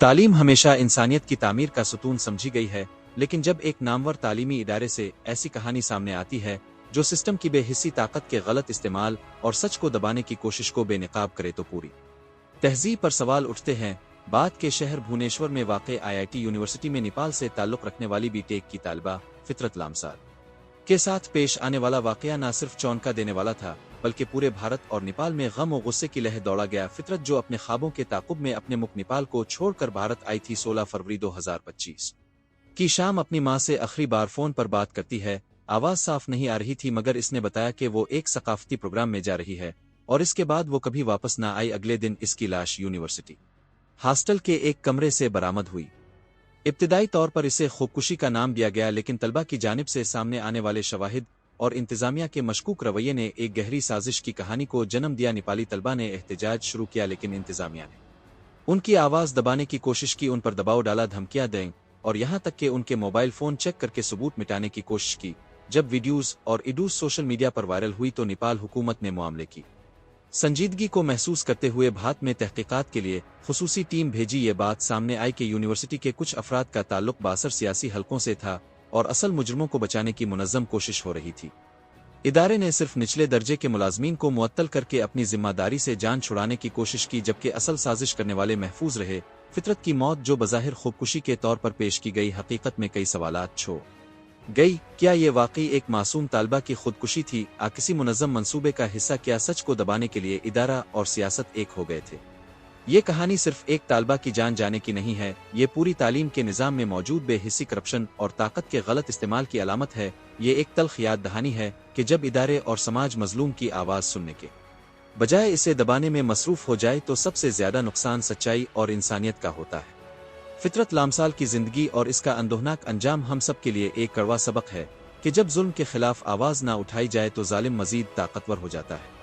تعلیم ہمیشہ انسانیت کی تعمیر کا ستون سمجھی گئی ہے، لیکن جب ایک نامور تعلیمی ادارے سے ایسی کہانی سامنے آتی ہے جو سسٹم کی بے حسی طاقت کے غلط استعمال اور سچ کو دبانے کی کوشش کو بے نقاب کرے تو پوری تہذیب پر سوال اٹھتے ہیں۔ بات کے شہر بھونیشور میں واقع IIT یونیورسٹی میں نیپال سے تعلق رکھنے والی بی ٹیک کی طالبہ فطرت لامسال کے ساتھ پیش آنے والا واقعہ نہ صرف چونکا دینے والا تھا بلکہ پورے بھارت اور نیپال میں غم و غصے کی لہر دوڑا گیا۔ فطرت جو اپنے خوابوں کے تعاقب میں اپنے ملک نیپال کو چھوڑ کر بھارت آئی تھی، 16 فروری 2025 کی شام اپنی ماں سے آخری بار فون پر بات کرتی ہے۔ آواز صاف نہیں آ رہی تھی مگر اس نے بتایا کہ وہ ایک ثقافتی پروگرام میں جا رہی ہے اور اس کے بعد وہ کبھی واپس نہ آئی۔ اگلے دن اس کی لاش یونیورسٹی ہاسٹل کے ایک کمرے سے برآمد ہوئی۔ ابتدائی طور پر اسے خودکشی کا نام دیا گیا، لیکن طلبہ کی جانب سے سامنے آنے والے شواہد اور انتظامیہ کے مشکوک رویے نے ایک گہری سازش کی کہانی کو جنم دیا۔ نیپالی طلبہ نے احتجاج شروع کیا، لیکن انتظامیہ نے ان کی آواز دبانے کی کوشش کی، ان پر دباؤ ڈالا، دھمکیاں دیں اور یہاں تک کہ ان کے موبائل فون چیک کر کے ثبوت مٹانے کی کوشش کی۔ جب ویڈیوز اور ایڈوز سوشل میڈیا پر وائرل ہوئی تو نیپال حکومت نے معاملے کی سنجیدگی کو محسوس کرتے ہوئے بھارت میں تحقیقات کے لیے خصوصی ٹیم بھیجی۔ یہ بات سامنے آئی کہ یونیورسٹی کے کچھ افراد کا تعلق بااثر سیاسی حلقوں سے تھا اور اصل مجرموں کو بچانے کی منظم کوشش ہو رہی تھی۔ ادارے نے صرف نچلے درجے کے ملازمین کو معطل کر کے اپنی ذمہ داری سے جان چھڑانے کی کوشش کی، جبکہ اصل سازش کرنے والے محفوظ رہے۔ فطرت کی موت جو بظاہر خودکشی کے طور پر پیش کی گئی، حقیقت میں کئی سوالات چھوڑ گئی۔ کیا یہ واقعی ایک معصوم طالبہ کی خودکشی تھی؟ کسی منظم منصوبے کا حصہ؟ کیا سچ کو دبانے کے لیے ادارہ اور سیاست ایک ہو گئے تھے؟ یہ کہانی صرف ایک طالبہ کی جان جانے کی نہیں ہے، یہ پوری تعلیم کے نظام میں موجود بے حسی، کرپشن اور طاقت کے غلط استعمال کی علامت ہے۔ یہ ایک تلخ یاد دہانی ہے کہ جب ادارے اور سماج مظلوم کی آواز سننے کے بجائے اسے دبانے میں مصروف ہو جائے تو سب سے زیادہ نقصان سچائی اور انسانیت کا ہوتا ہے۔ فطرت لامسال کی زندگی اور اس کا اندوہناک انجام ہم سب کے لیے ایک کڑوا سبق ہے کہ جب ظلم کے خلاف آواز نہ اٹھائی جائے تو ظالم مزید طاقتور ہو جاتا ہے۔